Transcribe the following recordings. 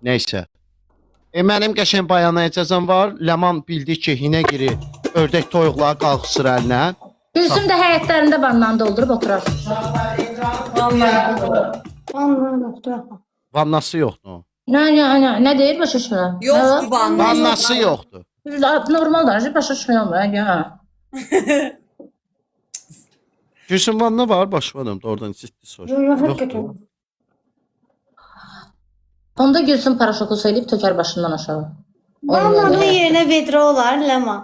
Neyse. Mənim qəşəng bayana icazəm var. Ləman bildi ki, hinə girir. Ördək toyuqları qalxısır əlinə. Gülsüm də həyətlərində vannan doldurub oturar. Vannası yoxdur. Nə deyir başa düşmürəm? Yoxdur vanna. Vannası yoxdur. Normal danışır, başa düşmürəm. Gülsüm vanna var, başladım. Doğrudan ciddi soru. Yoxdur. Onda Gülsüm paraşoku söyləyib tökər başından aşağı. Vannanın yerinə vedrə olar, Ləman.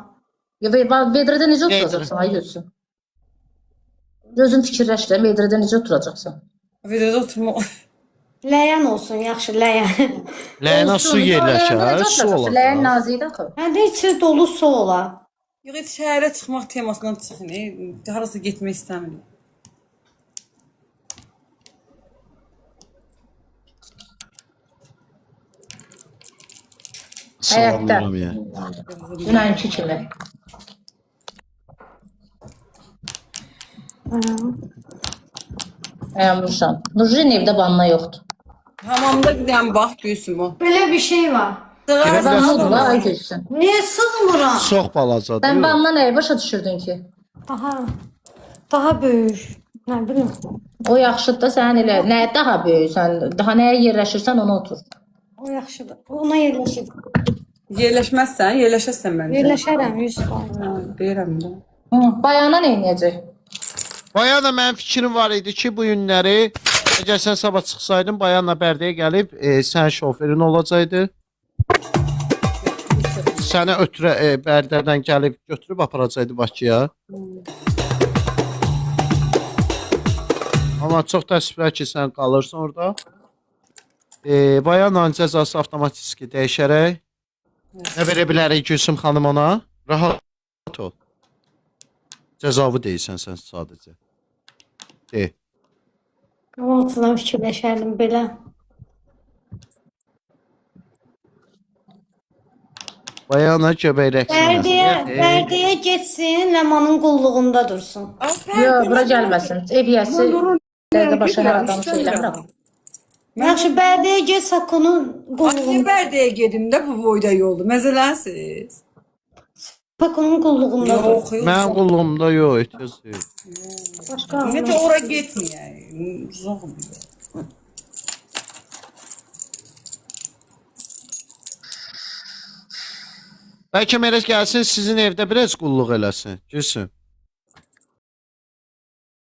Vedrədə necə oturacaqsan ay Gülsüm? Gözün fikirləşdir, vedrədə necə oturacaqsan? Vedrədə oturmaq. Ləyən olsun, yaxşı, ləyən. Ləyənə su yerləşər, su olacaq. Ləyən nazikdir axı. Həndə içi dolu su olar. Yox, heç şəhərə çıxmaq temasından çıxın. Harası getmək istəmirik. Həyətdə. Salamlayam ya. Dünənki kimi. Ayammışam. Nurjin evdə vanna yoxdur. Hamamda gidən bax Gülsüm o. Belə bir şey var. Vanna olur la ay Gülsüm. Niyə sığmıram? Çox balacadır. Sən vanna nəyə başa düşürdün ki? Daha böyük. Nə bilim. O yaxşıdır da sən elə nəyə daha böyüksən, daha nəyə yerləşirsən ona otur. O yaxşıdır. Ona yerləşir. Yerləşməzsən, yerləşəsən məncə. Yerləşərəm 100%. Deyirəm də. Bayana nə edəcək? Bayana mənim fikrim var idi ki, bu günləri əgər sən sabah çıxsaydın, Bayanla Bərdəyə gəlib sənin şoferin olacaqdı. Səni ötürə Bərdədən gəlib götürüb aparacaqdı Bakıya. Amma çox təəssüflər ki, sən qalırsan orada. Bayanın cəzası avtomatik dəyişərək nə verə bilərik Gülsüm xanım ona? Rahat ol. Cəzavı deyilsən sən sadəcə. De. Altından fikirləşərdim belə. Bayana göbək rəqsi. Bərdəyə getsin, Ləmanın qulluğunda dursun. Yox, bura gəlməsin. Ev yəsi də başa hər adam söyləmirəm. Yaxşı, Bərdəyə get, Sakonun Niyə qulluğunda. Bərdəyə gedim də bu boyda yoldur. Məzələnsiz. Sakonun qulluğunda dur. Yox, yox. Mənim qulluğumda yox, ehtiyac deyil. Başqa Ümumiyyətlə ora getməyək. Uzaqdır. Bəlkə Mərəz gəlsin, sizin evdə biraz qulluq eləsin. Gülsün.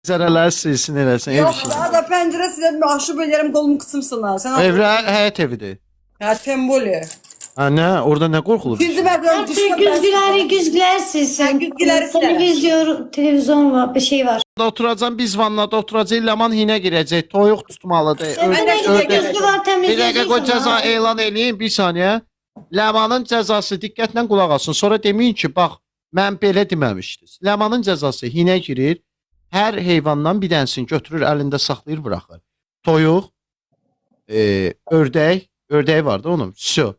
Zərələri silsin eləsin, ev Yox, işini. daha da pəncərə silə aşıb eləyərəm, qolumu qısımsınlar. Sən Evlə həyət evidir. hə, temboli. Ha, nə? Orada nə qorxulur? İkinci mərtəbədən düşmə. Güzgüləri silsin. Güzgüləri silərəm. Televizyon var, bir şey var. Oturacam, biz vannada oturacaq, Ləman hinə girəcək, toyuq tutmalıdır. Güzgü var, Bir dəqiqə qoy cəza təmizləyəcəksin. elan eləyin, bir saniyə. Ləmanın cəzası diqqətlə qulaq asın. Sonra deməyin ki, bax, mən belə deməmişdiniz. Ləmanın cəzası hinə girir, hər heyvandan bir dənəsini götürür, əlində saxlayır, buraxır. Toyuq, ördək var da onun, sö.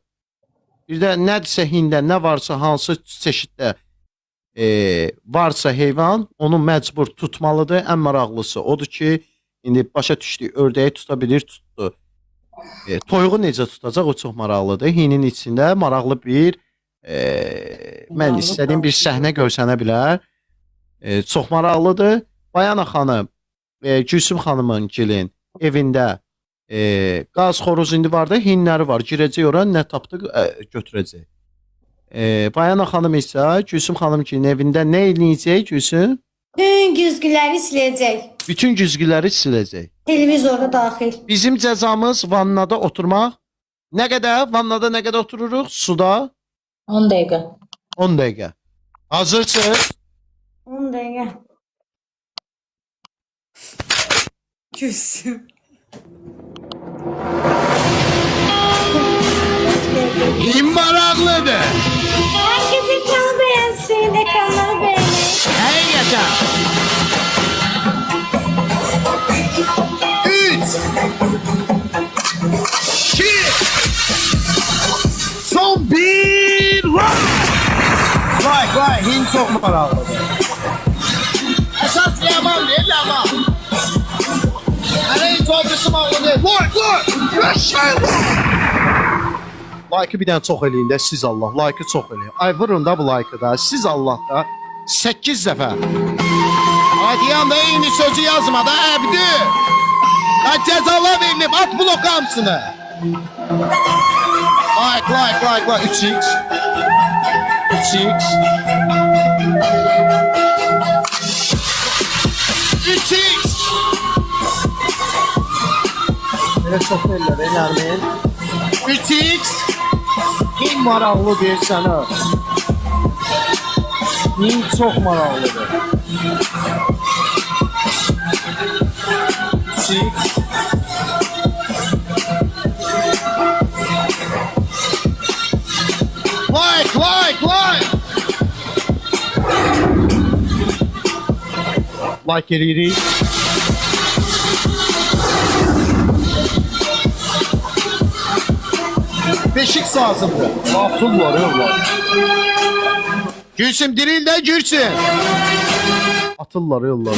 Bir də nədirsə hində, nə varsa, hansı çeşiddə varsa heyvan, onu məcbur tutmalıdır. Ən maraqlısı odur ki, indi başa düşdük, ördəyi tuta bilir, tutdu. Toyuğu necə tutacaq, o çox maraqlıdır. Hinin içində maraqlı bir, mən istədiyim bir səhnə görsənə bilər. Çox maraqlıdır. Bayana xanım, Gülsüm xanımın gilin evində qaz xoruz indi var da, hinləri var. Girəcək ora, nə tapdı götürəcək. Bayana xanım isə Gülsüm xanım gilin evində nə eləyəcək Gülsüm? Bütün güzgüləri siləcək. Bütün güzgüləri siləcək. Televizorda daxil. Bizim cəzamız vannada oturmaq. Nə qədər? Vannada nə qədər otururuq? Suda? 10 dəqiqə. 10 dəqiqə. Hazırsınız? 10 dəqiqə. Gülsüm. Kim maraqlıdır? Herkes ekranı beğensin, ekranları beğenin. Həqiqətən. 3 2 Son 1 Vay, hin çox maraqlıdır. Əsas Ləman deyil, Ləman. Hələ heç oldusu mağlı deyil. Vay, yaşayın. Like-ı bir dənə çox eləyin də siz Allah. Like-ı çox eləyin. Ay vurun da bu like-ı da. Siz Allah da 8 dəfə. Ay deyəndə eyni sözü yazma da əbdü. Ay cəzalar verilib. At blok hamısını. Like. 3x. 3x. 3x. Elə çox ellər, eləmin. 3x. Min maraqlıdır sənə. Min çox maraqlıdır. 3x. Like eləyirik. Beşik lazımdır. Atıl var ya. Gülsüm diril de Gülsüm. Atıllar yolları.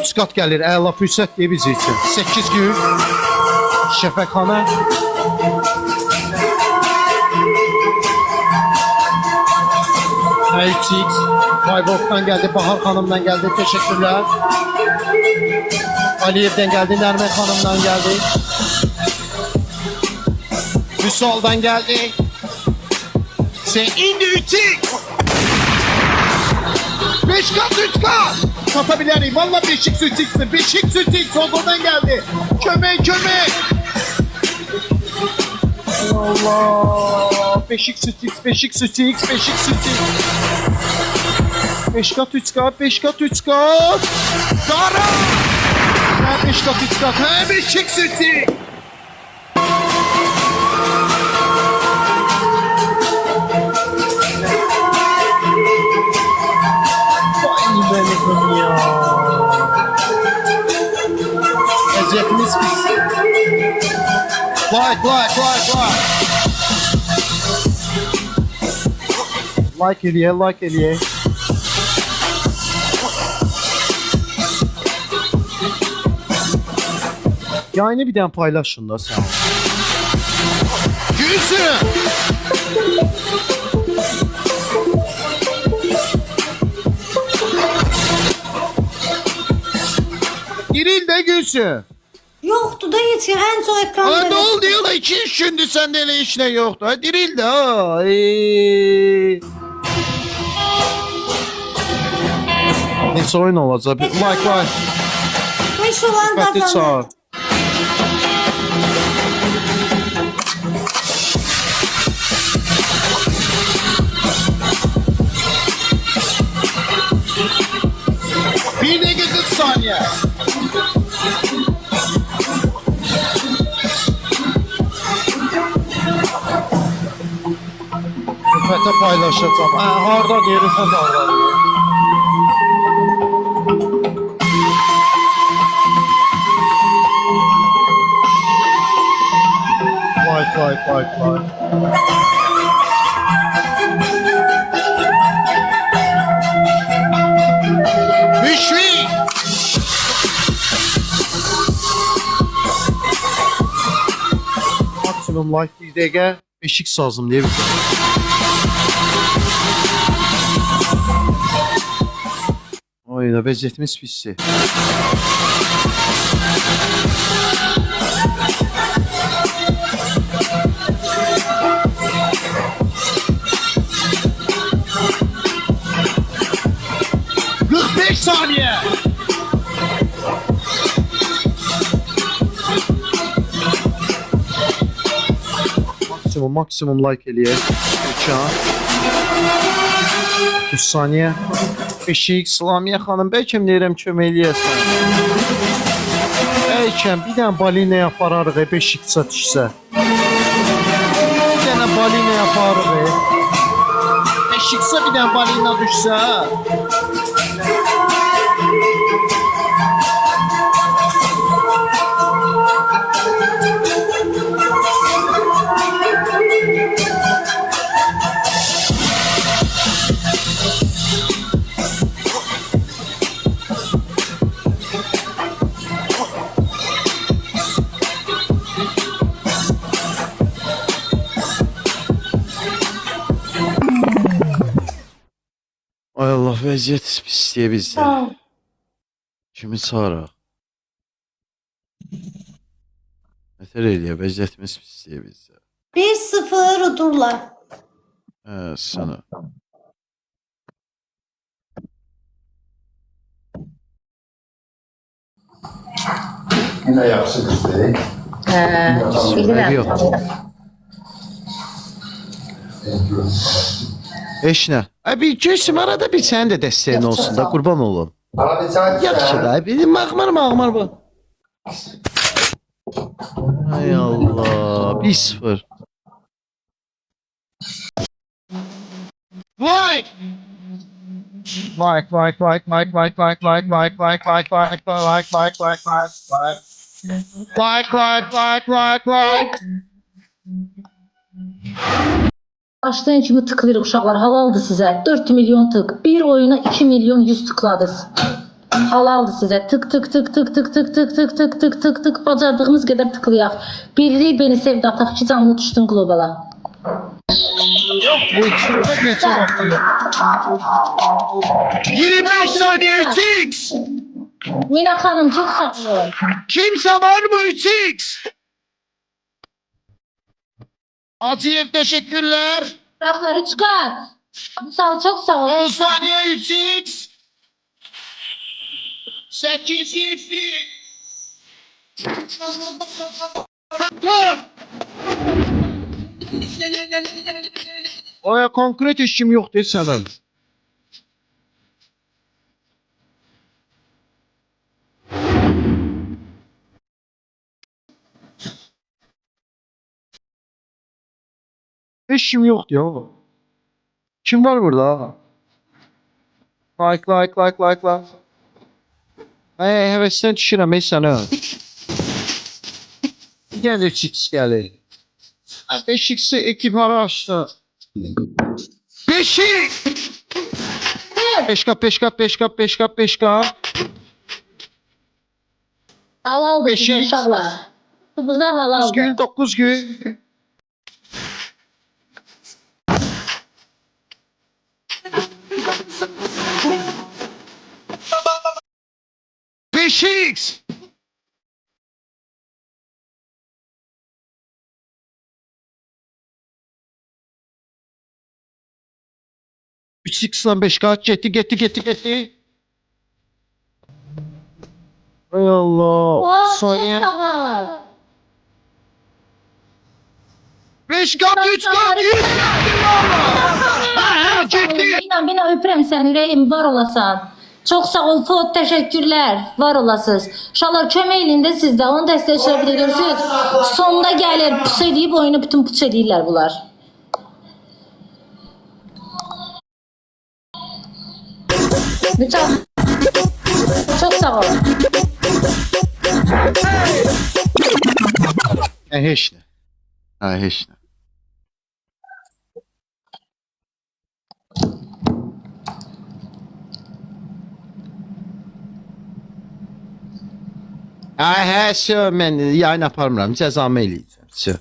Üç kat gelir. Əla fürsət diye bizi için. 8 gün. Şəfəqxana. HX. Bayvolt'dan geldi. Bahar Hanım'dan geldi. Teşekkürler. Aliyev'den geldi. Nermet Hanım'dan geldi. Müsol'dan geldi. Sen indi 3x. 5 kat 3 kat. Satabilirim. Valla 5x 3x'ti. 5x 3x. Soldan geldi. Kömek. Allah. 5x 3x. 5x 3x. 5x 3x. 5 kat 3 kat. 5 kat 3 kat. Dara. 5 kat 3 kat. 5x 3x. Benim ya. Eziyetimiz biz. Like eliye. Yayını bir dənə paylaşın da sen. Gülsün. Diril de Gülsün. Yoxdur da heç ən çox ekranda. Aa, ne oldu yola 2-3 gündür sende elə iş ne yoktu. Ha, diril de ha. Neyse oyun olacak. Like. Meş olan Dikkatli qazanır. çağır. Bir de 40 saniye. Rüfete paylaşacağım. Harda diye Rüfet harda diye. Vay. Müşfik. Maksimum like 1 dəqiqə 5x lazım diye bir şey. Ay da vəziyyətimiz pisdir. Saniye. Maksimum like eliye. 30 saniye. 5x Slamiye xanım bəlkə deyirəm kömək eləyəsən. Bəlkə bir dənə balina yapararıq 5x düşsə. Bir dənə balina yaparıq. 5x bir dənə balina düşsə. vəziyyət pisliyə bizdə. Kimi çağıraq? Nətər eləyə, vəziyyətimiz pisliyə bizdə. 1-0 udurlar. Sana. Yine yaxşı qızdır. Bilirəm. Yox. Heç nə. Bir Gülsüm arada bir sənin də dəstəyin olsun da, qurban olum. Bana bir çay Yaxşı da, bir mağmar bu. Ay Allah, 1-0. Vay! Başlayın kimi tıklayırıq uşaqlar. Halaldır sizə. 4 milyon tık. Bir oyuna 2 milyon 100 tıkladınız. Halaldır sizə. Tık tık tık tık tık tık tık tık tık tık tık tık. Bacardığımız qədər tıklayaq. Birliyi beni sevdi ataq ki canlı düşdün globala. Bu içimde geçen 25 saniye 3x. Mina xanım çox sağ olun. Kimse var mı 3x? Asiyev teşekkürler. Rafları çıxar. Sağ ol, çok sağ ol. 10 saniye 3x. 8 7. Oya konkret işim yok desem. İşim yok diyor. Kim var burada? Like. Hevesten düşürəm ey sənə. Gəlir chips gəlir. 5x'i ekip araçtı. 5x! Peşka. Halal Beşik. uşaqlar. Bunlar halal. 9 gün. Beşik! Üç x'dan 5 kaç getti. Ay Allah. Saniye. 5 kat 3 kat 100 Bina öpürəm səni, ürəyim var olasan. Çox sağ ol Fuat, təşəkkürlər. Var olasınız. Uşaqlar kömək eləyin də sizdə. Onu dəstəkçilər bir də görürsünüz. Sonda gəlir, pus edib oyunu bütün pus edirlər bunlar. Lütfen. Çok sağ olun. Heç nə. Heç nə. Mən yayın aparmıram, cəzamı eləyəcəm.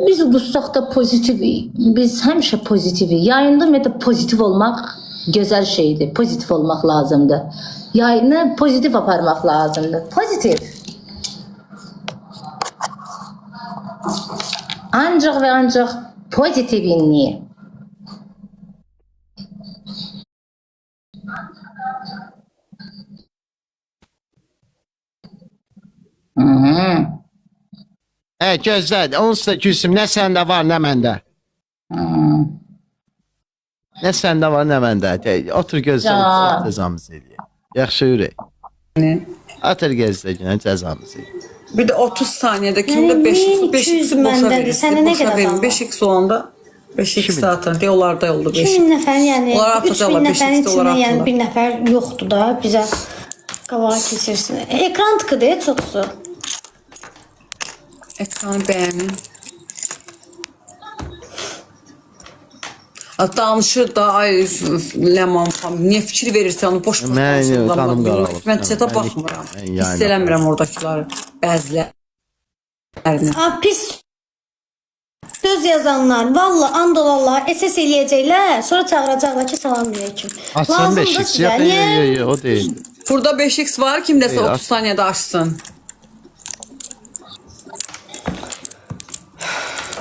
Biz Qustaqda pozitivik. Biz həmişə pozitivik. Yayında ümumiyyətlə pozitiv olmaq gözəl şeydir. Pozitiv olmaq lazımdır. Yayını pozitiv aparmaq lazımdır. Pozitiv. Ancaq və ancaq pozitivliyi. Gözlədi. Onsuz da Gülsüm, nə səndə var, nə məndə. Nə səndə var, nə məndə. Otur gözlə, cəzamızı eləyək. Yaxşı ürək. Otur gözlə, cəzamızı eləyək. Bir də 30 saniyədə kimdə Yəni 5x boşa 200 məndədir. verir. Sənə nə qədər qaldı? 5x olanda 5x zaten deyə onlarda oldu 5. 2000 nəfər, yəni Onlar 3000 atacaqlar, nəfərin 5x onlar içində yəni atırlar. bir nəfər yoxdur da bizə qabağa keçirsin. Ekran tıkıdır çoxsu. Ekranı bəyənin. Danışır da ay Ləman xanım, niyə fikir verirsən onu boş boş Mən danışırlar, qanım bilmirəm. qaralıb. Mən çətə baxmıram. Hiss eləmirəm oradakıları. Bəzilərini. Pis söz yazanlar valla andolallah SS eləyəcəklər. Sonra çağıracaqlar ki salam verəkim. Açsın 5x. Yox, o deyil. Burada 5x var, kimdəsə Aç. 30 saniyədə açsın.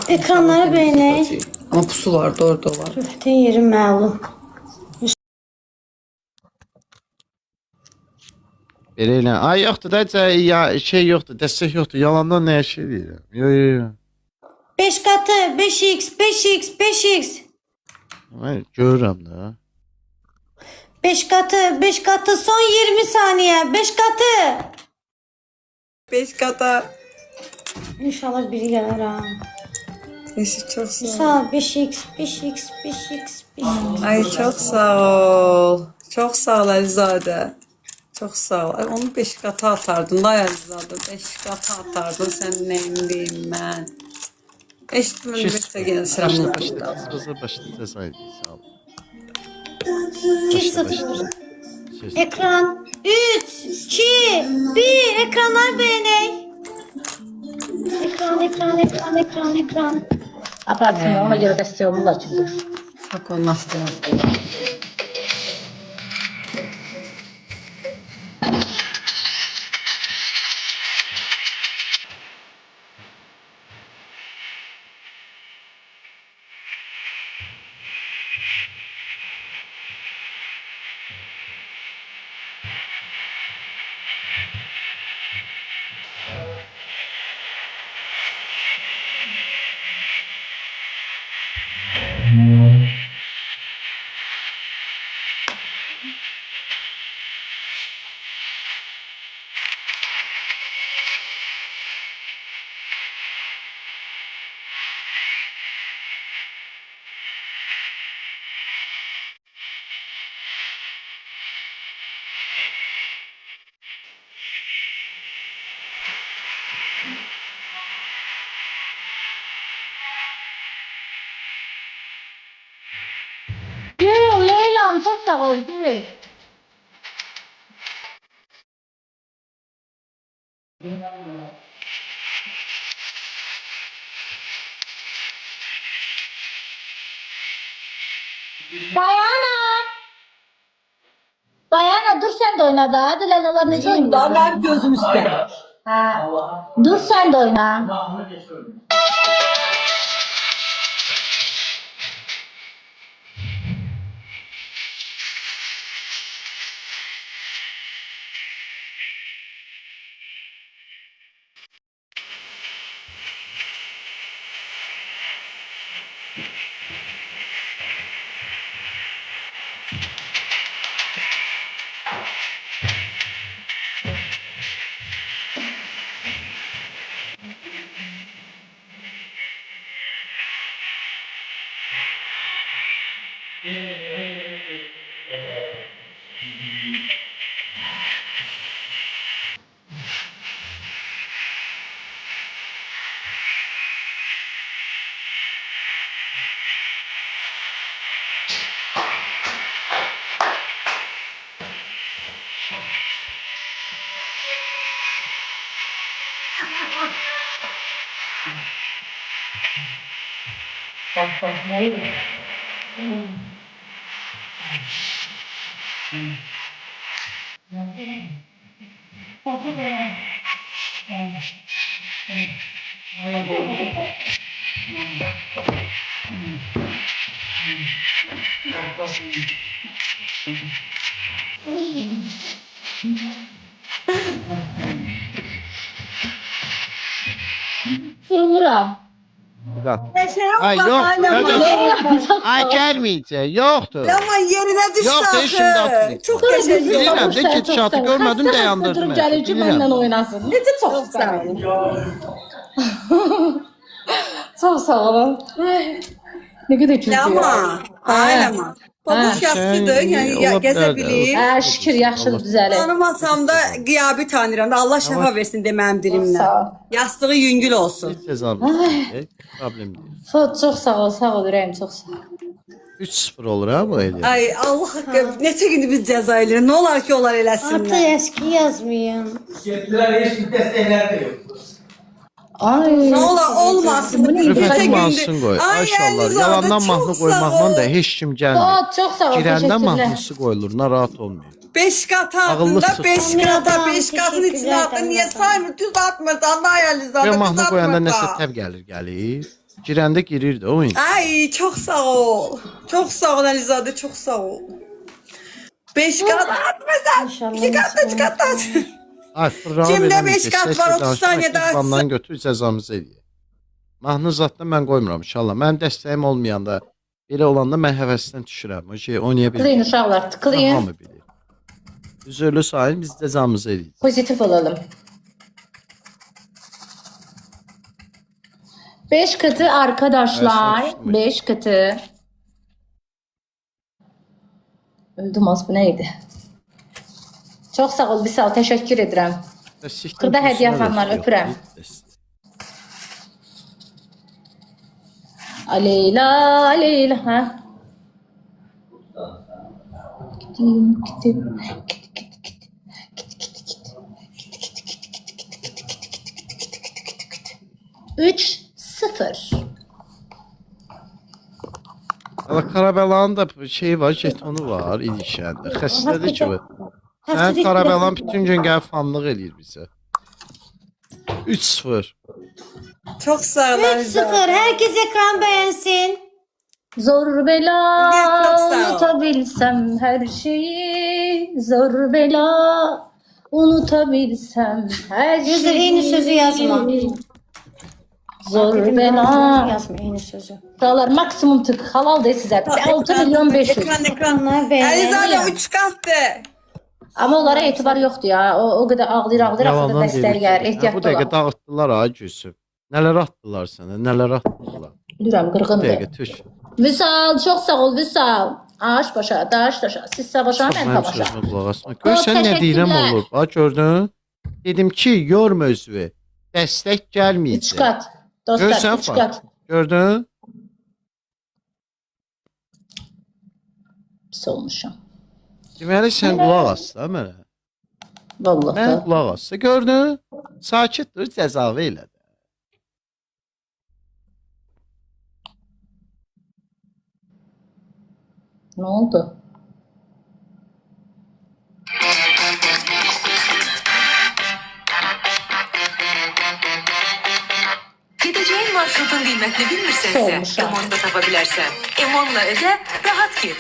Ekranları beğenək. Amma pusu var, orada var. Köftə yeri məlum. Belə elə. Ay yoxdur da ya şey yoxdur, dəstək yoxdur. Yalandan nə şey deyirəm. Yox. 5 katı 5x 5x 5x. Ay görürəm də. 5 katı son 20 saniye 5 katı. 5 kata. İnşallah biri gelir ha. Neyse, çok sağ ol. Sağ ol 5x 5x 5x 5x. Ay çok sağ ol. Çok sağ ol Əlizade. Çok sağ ol. Ay, onu 5 kata atardın da Əlizade. 5 kata atardın, sen neyini diyeyim ben. Eşitməni beklə gəlin sıramına başla. Başlayacağız. Sağ ol. 2-0. Ekran 3 2 1 ekranlar beğenek. Ekran. Apartım ona göre destek olurlar çünkü. Çok olmazdı. Leyla'm çok sağ ol. Gül. Dayana dur sen de oyna da. Hadi Lalalar ne oynuyor? Daha gözüm üstte. Ha. Dur sen de oyna. Vururam. Ay yok. Ay gəlməyəcək. Yoxdur. Ama yerine düştü Yoxdur, axı. şimdi atlayacağım. Çok Dur, teşekkür bizim Bilirəm babur də sən ki, çox çatı sağ ol. görmədim, Xəstə dayandırdım durub mən. gəlir ki, Bilirəm. mənlə oynasın. Necə çox sağ olun. Çox sağ olun. Ne kadar kötü ya. Lama. Ağlama. Babuş yaşlıdır, yəni ola gəzə bilər də. bilir. Hə, şükür yaxşıdır düzəlir. Tanımasam da qiyabi tanıyıram da Allah şəfa versin de mənim dilimlə. Sağ ol. Yastığı yüngül olsun. Heç cəzablı. Problem deyil. Çox sağ ol ürəyim çox sağ ol. 3-0 olur ha bu elə. Ay Allah haqqı neçə gündür biz cəza eləyirik. Nə olar ki onlar Artık eləsinlər. eski yazmayın. Getdilər, heç bir dəstəkləri də yoxdur. Ay. Ne ola olmasın. Bu neydi? Gece Rüfət gündüz. mahnısını qoy. Ay, Ayşallah, Əlizadə, yalandan çox mahnı sağ qoymaqdan ol. da heç kim gəlmir. Çok sağ ol. Girəndə Teşekkürler. mahnısı qoyulur, narahat olmayın. 5 kat attın Ağıllı da sıfır. 5 kata Tamam, 5 katın içine teşekkürler, attın. Niye tamam. saymır? Düz atmırsan da Əlizadə. Və düz mahnı qoyanda atmırsan. nəsə təb gəlir. Girəndə girir də oyun. Ay çok sağ ol. Çok sağ ol Əlizade, çok sağ ol. 5 kat atmırsan. İnşallah 2 kat 3 kat at. Ay, fırrağı Kimdə verəməyəcək, beş qat səkə var, 30 danışmaq saniyədə ki, açsın. Vandan götür cəzamızı eləyək. Mahnı zatda mən qoymuram inşallah. Mənim dəstəyim olmayanda, belə olanda mən həvəsdən düşürəm. O şey oynaya Tıklayın bilmirəm. uşaqlar, tıklayın. Hamı bilir. Üzürlü sahil biz cəzamızı eləyik. Pozitif olalım. 5 katı arkadaşlar. Evet, saçma. 5 katı. Öldüm az, bu neydi? Çok sağ ol Bisal, teşekkür ederim. Xırda hədiyyə fanlar, öpürəm. Aleyla, Aleyla, ha? Gittim, gittim. 3-0. Ama Karabelanın da şeyi var, jetonu var ilişəndə. Xəstədir ki bu. Sən Karabelan bütün gün gəlib fanlıq eləyir bizə. 3-0. Çok sağ ol 3-0. Əlizade. Herkes ekran beğensin. Zor bela Çok sağ ol. unutabilsem her şeyi. Zor bela unutabilsem her şeyi. Yüzde yeni sözü yazma. Zor Dedim, bela. yazma yeni sözü. Dağlar maksimum tık halal değil size. 6 milyon 500. Ekran. Onlar beğensin. Əlizade 3 katdı. Ama onlara etibar yoktu ya. O kadar ağlayır ağlayır axırda Yalandan dəstər dedik. gəlir. Bu Ehtiyatlı dəqiqə olaq. dağıtdılar ha Gülsüm. Nələr atdılar sənə, nələr atdılar. Bilirəm, Bu qırğındır. dəqiqə tüş. Vüsal, çok sağ ol Vüsal. Ağaç başa, daş daşa. Siz savaşa, mən Mənim savaşa. sözümə qulaq asma. Görsən nə deyirəm təşəkkürlər. olur. Bax gördün? Dedim ki, yorma özünü. Dəstək 3 gəlməyəcək. kat. Dostlar, Görsən 3 fark. kat. Gördün? Pis olmuşum. Deməli sən qulaq as da mənə. Vallahi. Mən qulaq as. Gördün? Sakit dur, cəzalı elə. Ne oldu? Gideceğin marşrutun kıymetini bilmirsense, Sormuş ha. Emon'da tapabilirsen. Emon'la öde, rahat git.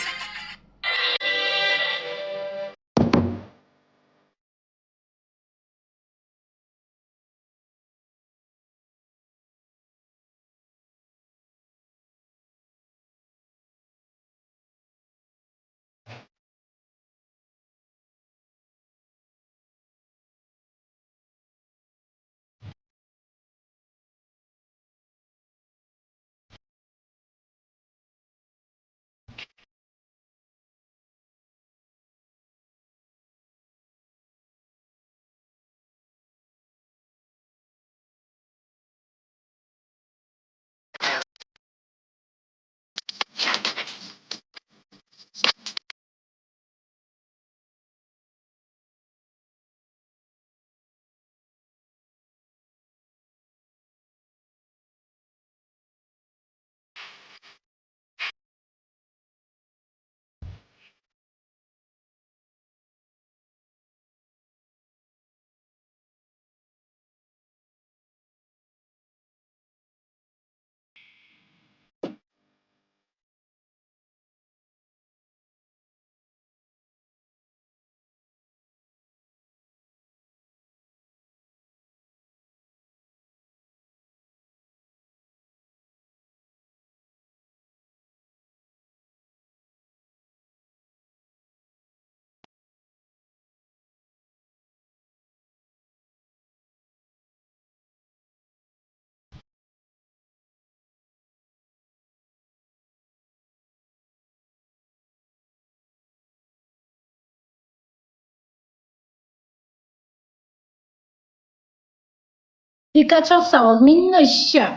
Dikkat, çok sağ ol. Minnoşum.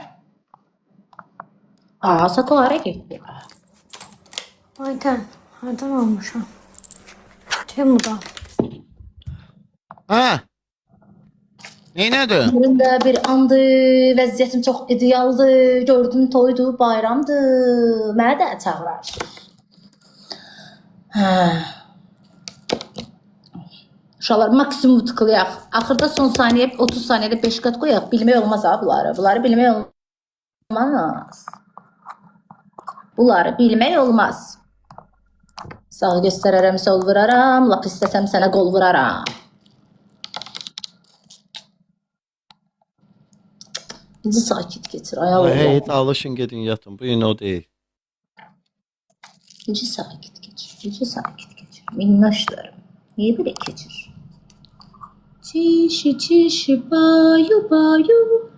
Aa, satılara gitti. Aydan olmuş ha. Temu'da. Ha? Neynədir? Ömrümdə bir andı, vəziyyətim çox idealdı, gördüm toydu, bayramdı. Mənə də çağırarsınız. Hə. Uşaqlar maksimum tıklayaq. Axırda son saniyə 30 saniyədə 5 qat qoyaq. Bilmək olmaz ha bunları. Bunları bilmək olmaz. Bunları bilmək olmaz. Sağ göstərərəm, sol vuraram. Lap istəsəm sənə qol vuraram. Bizi sakit geçir. Ayağı Hey, alışın gedin yatın. Bu yine o değil. Bizi sakit geçir. Bizi sakit geçir. Minnoşlarım. Niye böyle geçir? Çişi çişi bayu bayu.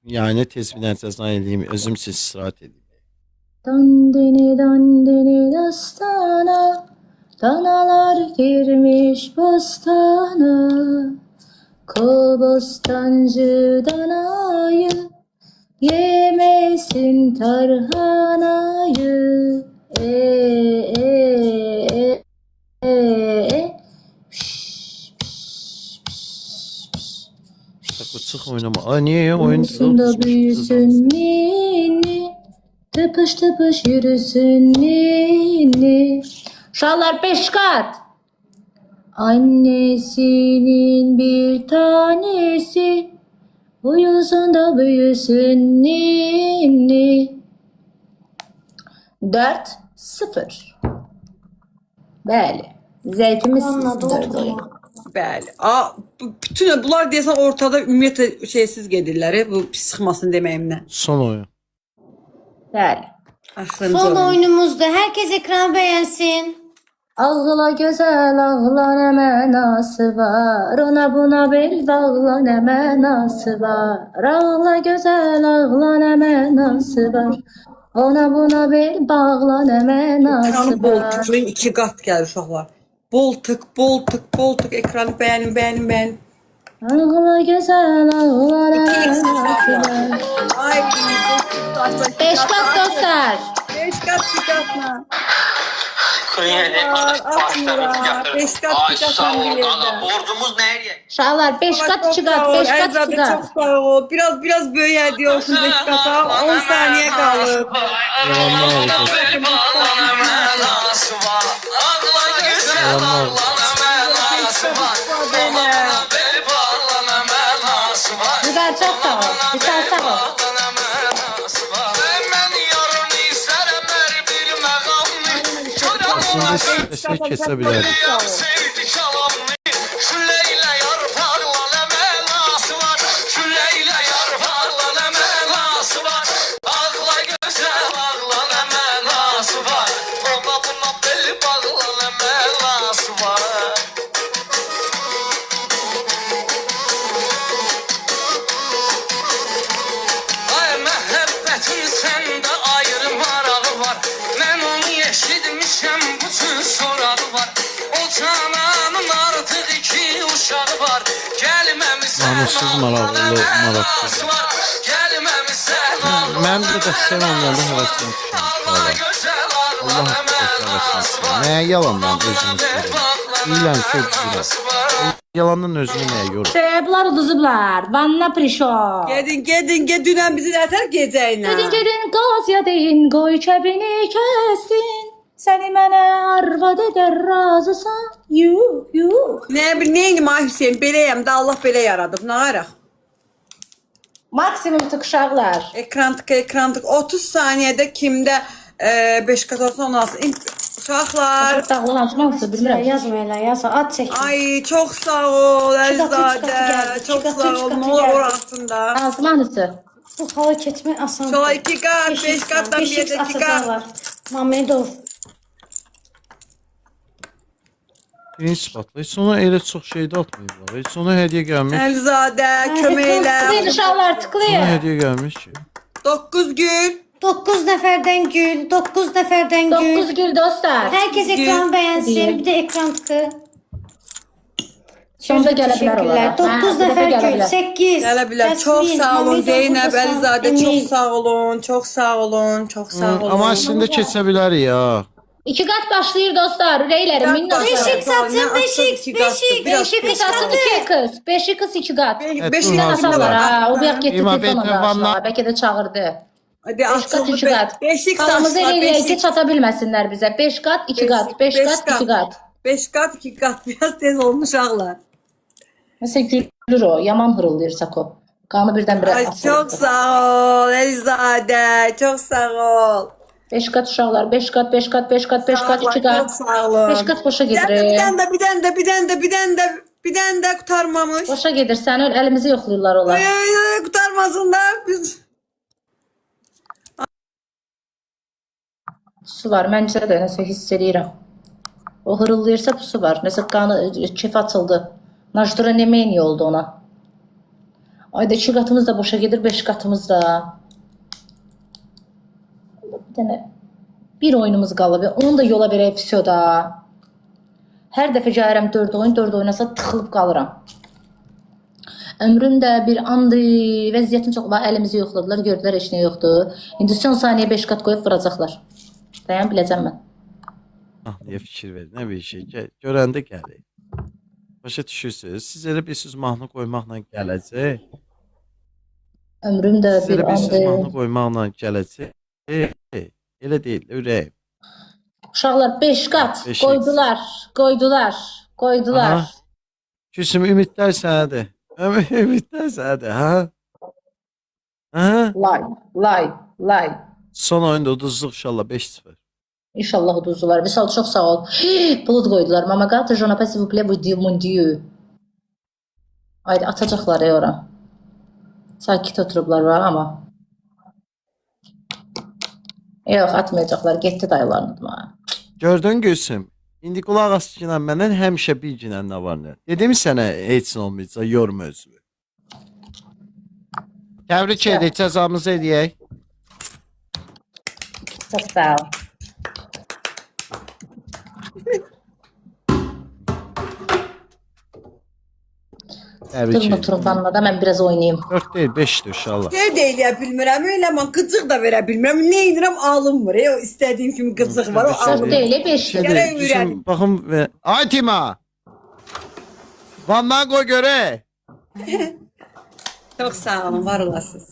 Yani tez binəcəzdən edeyim. Özüm siz istirahat edeyim. Dandini dastana. Danalar girmiş bostana. Kobostancı danayı. Yemesin tarhanayı. Takı çıx oynama. Ay niye ya? Oyun Omzunda büyüsün ninni. Tıpış tıpış yürüsün ninni. Uşaqlar 5 kat. Annesinin bir tanesi. Uyusun da büyüsün ninni. 4-0. Bəli. Zevkimiz Anladım. sizdir oyun. Bəli. Bütün bunlar deyəsən ortada ümumiyyətlə şeysiz gedirlər. Bu pis çıxmasın deməyimlə. Son oyun. Bəli. Axırıncı Son oyun. oyunumuzda. Herkes ekranı beğensin. Ağla güzel ağla ne mənası var. Ona buna bel bağla ne mənası var. Ağla güzel ağla ne mənası var. Ona buna bel bağla ne mənası Ekranı var. boltuklayın 2 qat gəlir uşaqlar. Boltuk ekranı bəyənin. Ağla güzel ağla ne mənası var. Ay. 5 kat dostlar. 5 qat qatla. Atmıyorlar. 5 qat Ay sağ ol qatla. ana. Borcumuz nereye? Uşaqlar 5 kat 2 kat 5 kat 2 kat. Çok sağ ol. Biraz böyle diyorsun 5 kata. 10 saniye kaldı. Güzel çok sağ ol. Güzel sağ ol. Aslında istesek kesebilirdik. Sende ayrı marağı var. Ben onu eşitmişəm, bütün sorağı var. O cananın artıq 2 uşağı var. Gəlməmisən Namussuz maraqlı, maraqsız. Gəlməmisən Mən bir də sevənlərdə həvəsdən düşürəm. Allah həvəsdən. Nəyə yalandan özünü istəyirəm? Deyilən ki, özünü. Yalandan özünü nəyə yorur? Seblar uduzublar. Vanna prişo. Gedin. Dünən bizi nətər gecəyinə. Gedin qaz ya deyin qoy kəbini kəssin. Səni mənə arvad edər razısan. Yuh. Neyim ay Hüseyin, beləyəm də Allah belə yaradıb. Nə araq? Maksimum tıkışaqlar. Ekran tık. 30 saniyədə kimdə 5 kat olsa onu alsın. Uşaqlar. Dağlı açmamsa bilmirəm. Yazma. At çekin. Ay çok sağ ol Çıkatı Əlizadə. geldi. Çok Çıkatı sağ ol. geldi. Mola orasında. Azmanısı. Bu hava keçme asan. Şola 2 kat, 5 katdan bir de 2 kat. var. Mamedov. Birinci spatla. Heç ona elə çox şey də atmayıblar. Heç ona hədiyyə gəlmiş. Əlizadə köməklə. Tıklayın uşaqlar Ona tıklayın. hədiyyə gəlmiş ki. 9 gün. 9 neferden gül. 9 neferden 9 gül. gül dostlar. Herkes ekranı beğensin. Bir de ekran tıkı. Sonda gələ bilər olaraq. 9 nefer gül. 8. Gələ bilər. Çox sağ olun Zeynəb, Əlizadə. Çox sağ olun. Çok sağ olun. Amma əslində keçə bilərik ya. 2 qat başlayır dostlar. Ürəklərim, minnətlər. Beşik satın, beşik. Beşik satın 2 qız. 5 qız 2 qat. Beş Ulan, Asalar ha, o bir getdi İma telefona Bey, danışmağa. Bəlkə də çağırdı. Hadi 5 qat açıldı. 2 qat. Beşik Halımızı saçlar. eləyək ki, çata bilməsinlər bizə. 5 qat 2 qat. 5 qat 2 qat. 5 kat 2 kat biraz tez olmuş ağlar. Nəsə gülür o, yaman hırıldayırsa o. Qanı birdən-birə Ay asılır. çok sağ ol Elizade. Çok sağ ol. 5 qat uşaqlar, 5 qat, 5 qat, 5 qat, 5 qat, 2 Çok qat. sağ olun. 5 qat boşa Bir gedir. tane de kurtarmamış. Boşa gedir, səni əlimizi yoxlayırlar onlar. Ay, kurtarmasınlar. Biz... Su var, məncə də nəsə hiss edirəm. O hırıldayırsa pusu var. Nəsə qanı, kef açıldı. Najdura ne meyni oldu ona. Ayda 2 qatımız da boşa gedir, 5 qatımız da. Bir dənə bir oyunumuz qalıb. Onu da yola verək fisioda. Hər dəfə gəlirəm 4 oyun, 4 oynasa tıxılıb qalıram. Ömrümdə bir andı, vəziyyətim çox var, əlimizi yoxladılar, gördülər heç nə yoxdur. İndi son saniyə 5 qat qoyub vuracaqlar. Dayan biləcəm mən. Ah, niyə fikir ver, nə bir şey. Görəndə gəlir. Başa düşürsünüz. Siz elə bilirsiniz mahnı qoymaqla gələcək. Ömrümdə Siz bir elə bilirsiniz mahnı andı. qoymaqla gələcək. Elə deyil, ürək. Uşaqlar 5 qat Beş qoydular. Aha. Küsüm, ümidlər sənədir. Ümidlər sənədir, ha? Ha? Lay. Son oyunda uduzluq inşallah 5-0. İnşallah uduzdular. Vüsal çox sağ ol. Bulut qoydular. Mama gata je n'ai pas s'il vous plaît vous dire mon dieu. Haydi atacaqlar ora. Sakit oturublar var ama. Yox, atmayacaqlar. Getdi dayılarına. Gördün Gülsüm. İndi qulaq as ki, məndən həmişə bir günə nə var nə. Dedim sənə heç nə olmayacaq, yorma özünü. Təbrik edək, cəzamızı edək. Çox sağ ol. Təbrik Durma edək. turbanla da mən biraz oynayayım. 4 deyil, 5'dir inşallah. Şey de eləyə bilmirəm, elə mən qıcıq da verə bilmirəm. Nə edirəm alınmır. O istədiyim kimi qıcıq var, o Çok Çox alınmır. deyil, 5 Şey Gərək deyil, Gülsüm, ürənim. baxım və... Ay Tima! Vandan qoy görək. Çox sağ olun, var olasınız.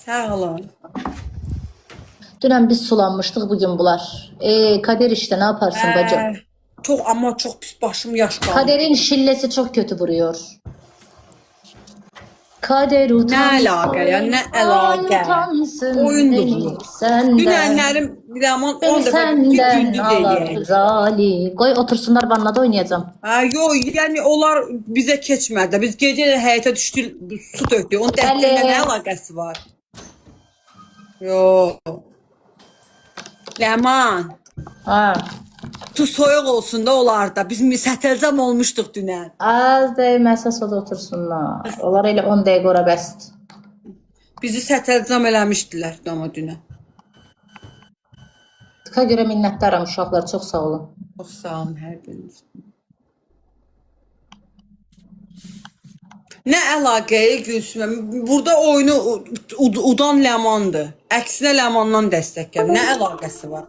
Sağ olun. Dünən biz sulanmışdıq, bugün bunlar. Kader işte, ne yaparsın bacım? Çox amma çox pis başım yaş qaldı. Kaderin şillesi çok kötü vuruyor. Kader utansın. əlaqə ya, nə əlaqə? Utansın Oyundur beni bu. senden. Dünənlərim bir zaman Beni 10 dəfə senden gündüz alır eləyək. zalim. Koy otursunlar, vannada oynayacağım. Ha, yo, yəni onlar bizə keçmədi. Biz gecə də həyətə düşdük, su tökdük. Onun dərdinlə Bəli. nə əlaqəsi var? Yo. Ləman, Ha. su soyuq olsun da onlarda. Biz sətəlcəm olmuşduq dünən. Az değmezse soda otursunlar. Onlar elə 10 dəqiqə ora bəst. Bizi sətəlcəm eləmişdilər amma dünən. Tıka görə minnətdaram uşaqlar, çox sağ olun. Çox sağ olun hər biriniz. Nə əlaqəyə Gülsümə? Burada oyunu udan Ləmandır. Əksinə Ləmandan dəstəkləm. Nə əlaqəsi var?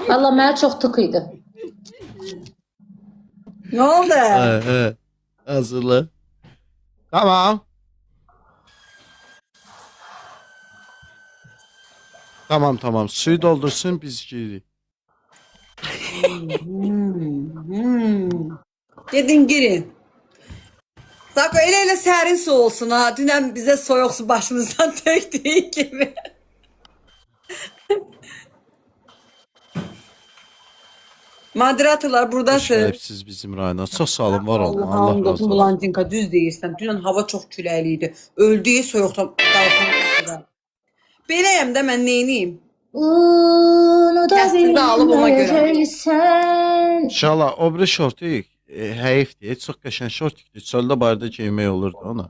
Valla mənə çox tık idi. Nə oldu? Hazırla. Tamam. Tamam. Suyu doldursun, biz giyirik. Gedin girin. Sako elə sərin su olsun ha. Dünən bizə soyuq su başımızdan tökdüyü kimi. Moderatorlar buradasın. Şərəfsiz bizim rayona. Çox sağ olun, var olun. Allah Allah razı olsun. olsun. Blantinka düz deyirsən. Dünən hava çox küləkli idi. Öldüyü soyuqdan qalxan. Beləyəm də mən neyniyim? Onu da Dəstini də alıb ona görə. bilməyəcəksən. İnşallah o biri şortik həyifdir. Çox qəşəng şortikdir. Çöldə barda geymək olurdu ona.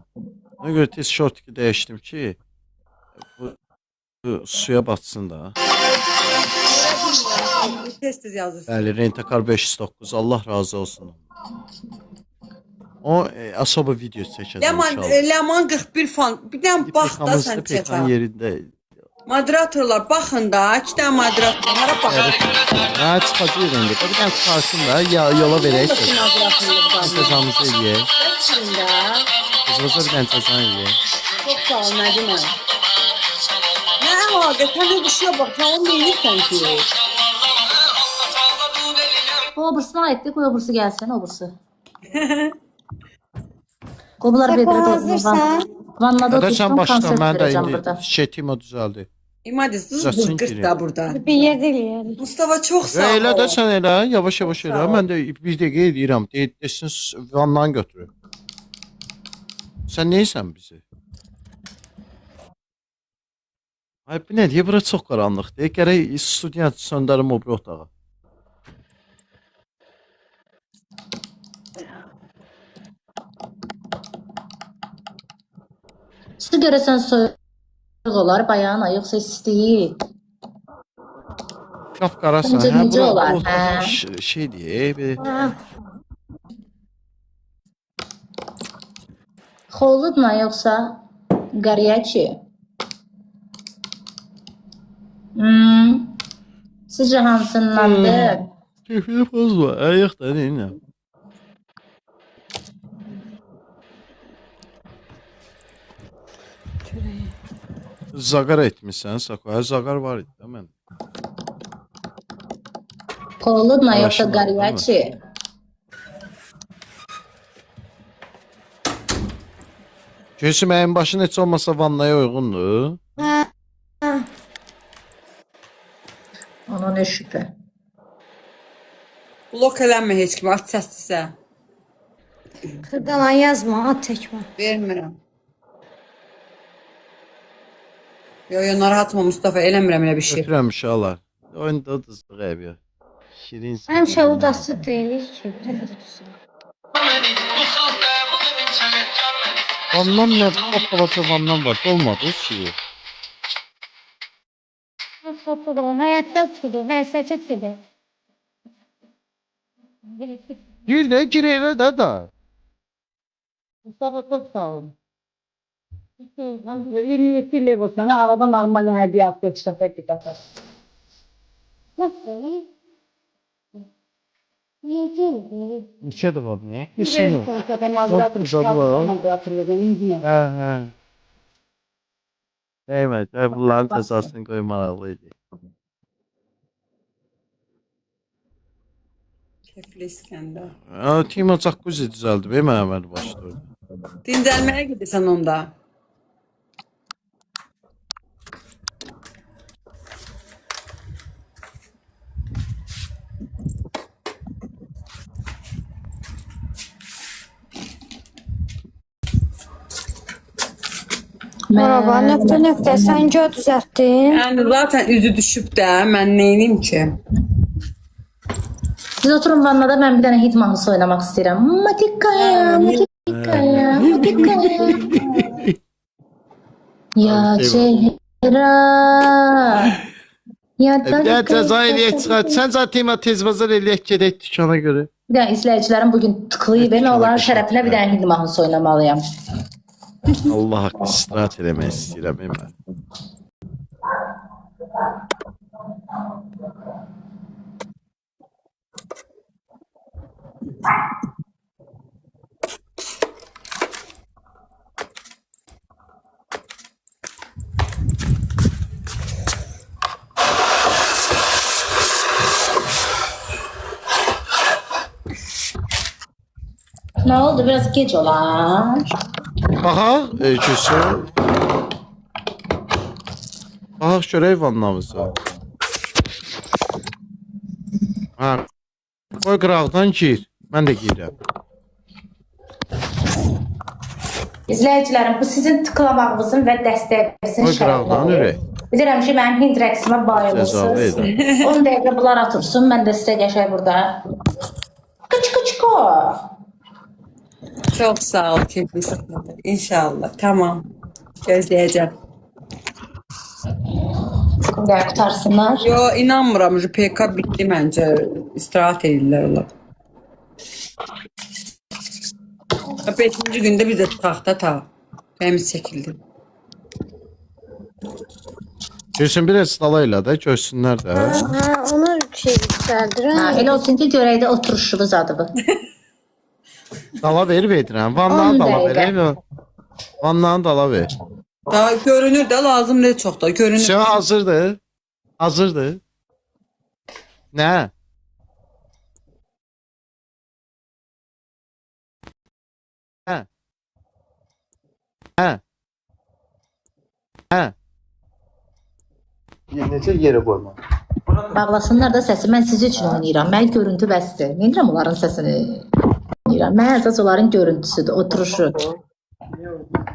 Ona görə tez şortiki dəyişdim ki bu suya batsın da. Tez yazırsın. Bəli, Rentakar 509. Allah razı olsun. O asoba video çəkəcəm Ləman, inşallah. Ləman 41 fan. Bir dənə bax da sən Pekan çəkə. yerində Moderatorlar baxın da, 2 dənə moderator hara baxın. Ha çıxacaq indi. Bir dənə çıxarsın da yola verək. Cəzamızı eləyək. Qızımıza bir dənə cəza eləyək. Çox sağ ol Mədinə. Nə əlaqə, sən bir şey bax, sən onu neyirsən ki? O bursuna aitdi. Qoy o bursu gəlsin, o bursu. Qoy bunlar Sako vedrə hazırsan. Vannada Hadi sen otursun, başla, konsert mən də verəcəm indi burada. şetimo düzəldi. İmadis, Uzasın bızqırt girin. da burada. Bir yerde eləyərik. Mustafa çox sağ ol. Elə də sən elə, yavaş-yavaş elə. Sağ ol. Mən də bir dəqiqə eləyirəm. Desin vandan götürür. Sən neysən bizi? Ay bu nə deyə bura çox qaranlıqdır. Gərək studiya söndürüm o bir otağa. Su görəsən soyuq olar, bayağına, yoxsa istiyi. Qapqarasan. Necə olar, hə? Şeydir, bir Холодно, yoxsa горячий? Sizcə hansındandır? keyfini pozma. Ayıq da neyinə? Zagar etmişsən, Sako. Hə, zagar var idi də mən. Холодно, yoxsa Araşdırma, горячий? Gülsüm başın heç olmasa vannaya uyğundur. Ona nə şübhə. Blok eləmə heç kim, aç səslisə. Xırdalan yazma, at çəkmə. Vermirəm. Yo, narahat olma Mustafa, eləmirəm elə bir şey. Götürəm uşaqlar. Oyunda uduzdıq əbiyə. Şirin. Həmişə udası deyilik ki, bir də tutsun. Vandan nə? Hoppalaca vandan var. Olmadı o şey. Tutulur, həyatda tutulur, vəsəcə tutulur. Gir də, gir elə də da. Mustafa çok sağ olun. 22 lira sana araba normal hediye yaptık işte peki kadar. Nasıl? Neçə də var nə? Heç şey yox. Hə, hə. Dəymə, bunların cəzasını qoymalı idi. Kefli İskəndər. Timo Cakuzzi düzəldi, be mən əməl başlayır. Dincəlməyə gedirsən onda. Merhaba, nöqtə sən gör düzəltdin. Yəni zaten üzü düşüb də, mən neyniyim ki? Siz oturun vannada, mən bir dənə hit mahnısı oynamaq istəyirəm. Matikaya, matikaya, matikaya. Ya çehra. Ya Ya cəza eləyək çıxar. Sən zaten Timo tez bazar eləyək gedək dükana görə. Bir dənə izləyicilərim bugün tıxlayıb, mən onların şərəfinə bir dənə hit mahnısı oynamalıyam. Allah haqqı istirahat eləmək istəyirəm mən. Ne oldu? Biraz geç olar. Baxaq, Gülsüm. Baxaq görək vannamızı. Ha. Qoy qıraqdan gir. Mən də girirəm. İzləyicilərim, bu sizin tıklamağınızın və dəstəyinizin Qoy qıraqdan şərəfinə. ürək. Bilirəm ki, mənim Hind rəqsimə Cəzalı bayılırsınız. edəm. 10 dəqiqə bunlar atırsın, mən də sizə qəşəng burada. Kıç-kıç-ko. Çok sağ ol Kefli İskəndər. İnşallah. Tamam. Gözləyəcəm. Gəl qutarsınlar. Yo, inanmıram. PK bitti məncə. İstirahat edirlər onlar. 5-ci gündə bizə taxta ta. Təmiz çəkildi. Gülsün bir instalayla da görsünlər də. Ha, onu şey yükseldir. Ha, elə olsun ki, görək də oturuşumuz adı bu. Dala verirəm. 10 Vandan dala dəqiqə. ver. Vandan dala ver. Daha görünür də lazım ne çok da görünür. Şey hazırdır. Hazırdır. Nə? Hə. Hə. Hə. Necə yerə qoyma. Bağlasınlar da səsi. Mən sizi üçün oynayıram. Mən görüntü bəsdir. Bilirəm onların səsini. Oynayıram. Mən əsas onların görüntüsüdür, oturuşu.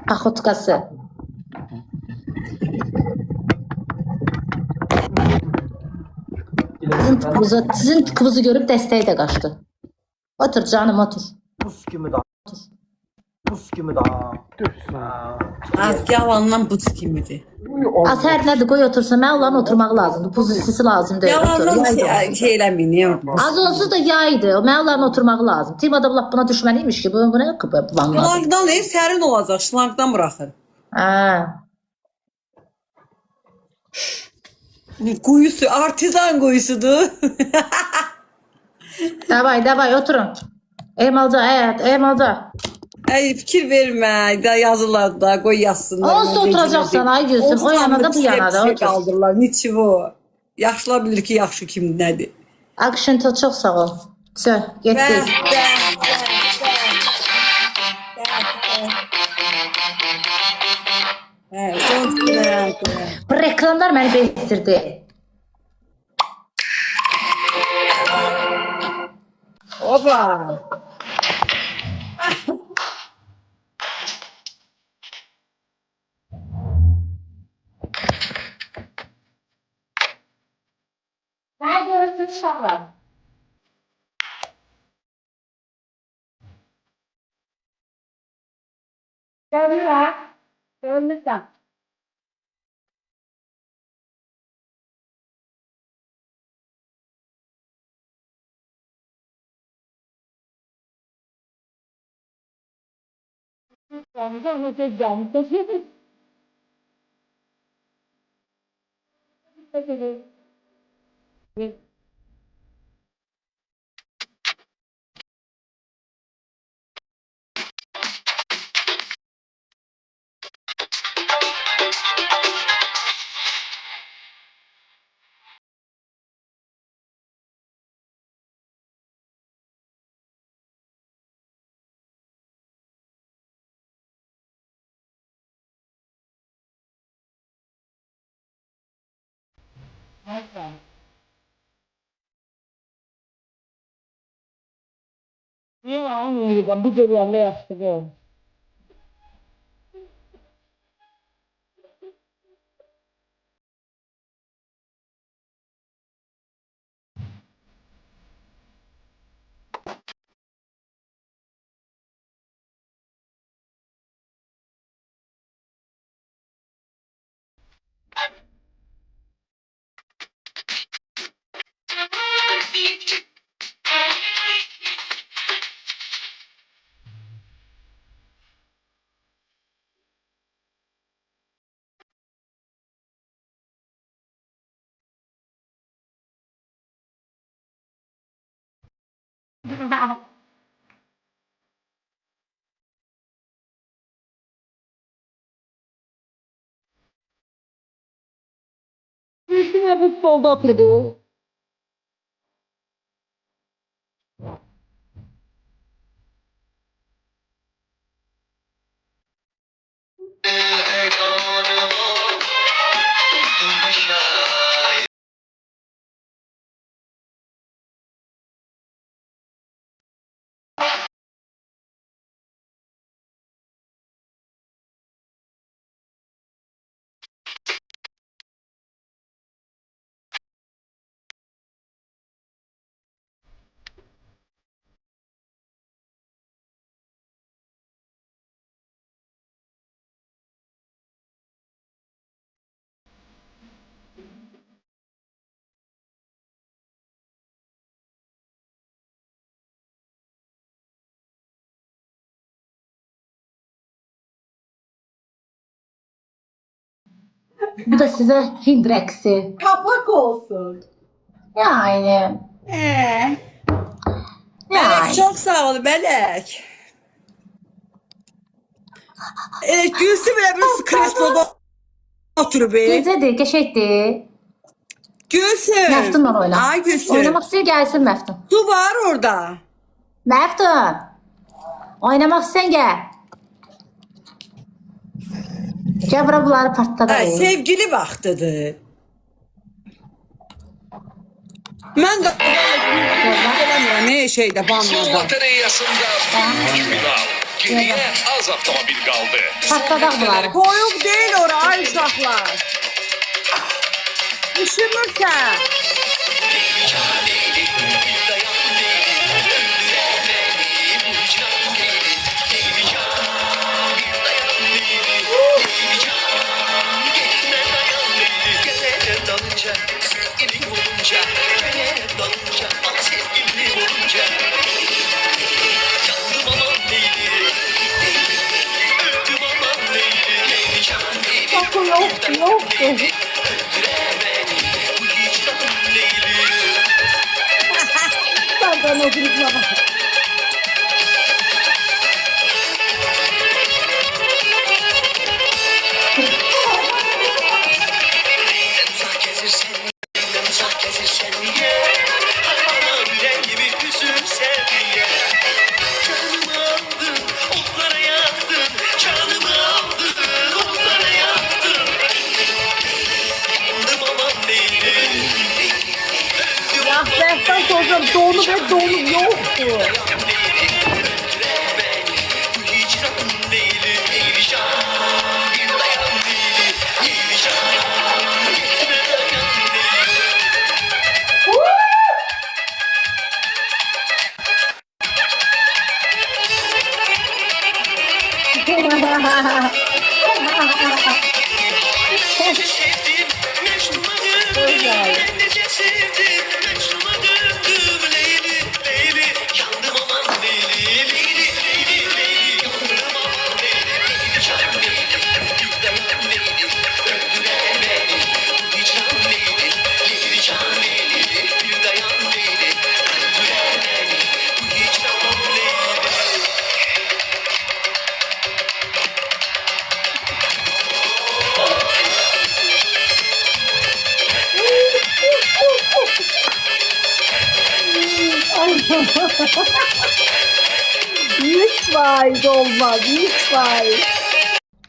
Paxotkası. Sizin tıkınızı görüb dəstəyi də qaçdı. Otur canım, otur. Buz kimi da. Buz kimi da. Ah, yalandan buz kimidir. Az hər nədir, qoy otursun. Mən onların oturmağı lazımdır. Buz istisi lazım deyil. Yalandan şey eləməyin. Niyə? Az onsuz da yaydı. Mən onların oturmağı lazım. Tim adam lap buna düşməniymiş ki, bu nə vanladı. Şlankdan değil, sərin olacaq. Şlankdan buraxır. Ha. Kuyusu, artizan kuyusudur. Davay oturun. Eymalca, eymalca. Ay fikir vermə. Da yazırlar da, qoy yazsınlar. Onsuz da oturacaqsan, ay Gülsüm. O yanada, bu yanada. Otur. Otur. Kaldırırlar. Niçivo. Yaşlılar bilir ki, yaxşı kim nədir. Akşın çok sağ ol. Söh, getdik. Son Bu reklamlar məni bezdirdi. Oba. Nə görürsün uşaqlar? Görürlər. Görürsən. Bu görüyorlar yaxşıdır. Üstüne futbolda oturdu. Bu da size Hind rəqsi. Kapak olsun. Yani. Melek çok sağ ol Melek. Gülsüm bile bir kresloda oturup Gecədir, qəşəkdir. Gülsüm. Məftunla oyna. Ay Gülsüm. Oynamaq istəyir gəlsin Məftun. Su var orada. Məftun. Oynamaq istəyən gəl. Gəl bura bunları partladaq. Sevgili vaktidir. Ben de gelemiyorum ne şeyde Son banlarda. loteriyasında büyük final. Geriye az avtomobil kaldı. Partladaq bunları. Koyuk değil oraya uşaklar. Üşümürsen. Ya ben hocam donum ve donum yoktu. Lütfen olmaz lütfen.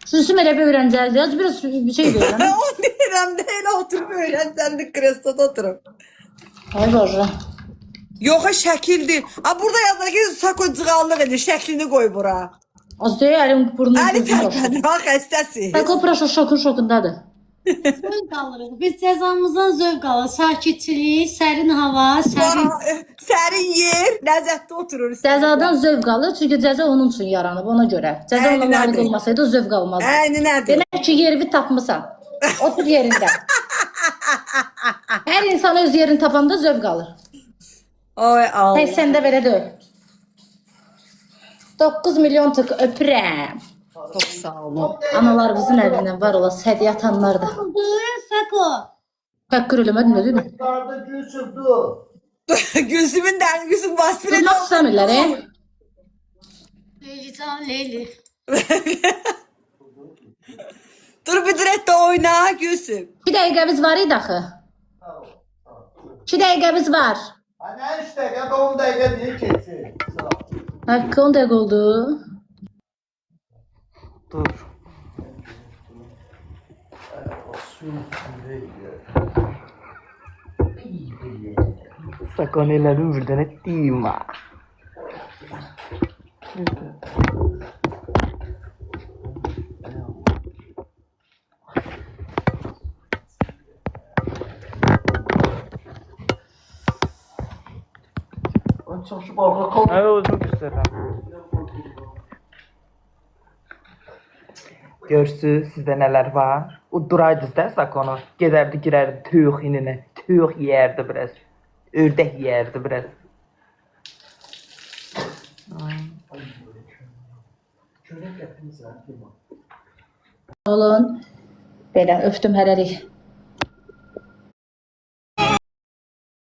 Süsüm elə bir öyrəncəlidir. Az biraz bir şey verirəm. O deyirəm de elə oturup öğrensendik krestoda oturup. Ay boże. Yok şəkildir. Ha burada yazar ki sakocığallıq edir. Şəklini koy bura. Az deyil, əlim burnum Ali gözüm boşdur. tərpənir. Bax xəstəsi. Tako proşo şokundadır. Zövq alırıq. Biz cəzamızdan zövq alırıq. Sakitçilik, sərin hava, sərin... Sərin yer, ləzzətli otururuz. Cəzadan zövq alır, çünki cəza onun üçün yaranıb, ona görə. Cəza ona Aynen layiq öyle. olmasaydı o zövq almazdı. Əyni nədir? Demək ki, yerini tapmısan. Otur yerində. Hər insan öz yerini tapanda zövq alır. Ay Allah. Tək səndə belə deyil. 9 milyon tık öpürəm. Çox sağ olun. Analarımızın əlindən var olası hədiyyə atanlar da. Dur, Sako. Təkkür eləmədin də, değil mi? Yukarıda Gülsüm dur. Gülsümün dərin, Gülsüm basbir elə. Durmaq istəmirlər, Leylican, Leyli. Dur bir direkt de oyna Gülsüm. 2 dəqiqəmiz var idi axı. 2 dəqiqəmiz var. Ha ne 3 dakika 10 dakika diye keçsin. Hakkı 10 dəqiqə oldu. Dur. Sakın elədim birdən etdiyim ha. Çok şu balkona kal. Ay özüm göstərirəm. Görsünüz sizdə nələr var. Udduraydınız da sakonu. Gedərdi girərdi tüyük inine. Tüyük yerdi biraz. Ördək yerdi biraz. Olun. Belə öpdüm hələlik.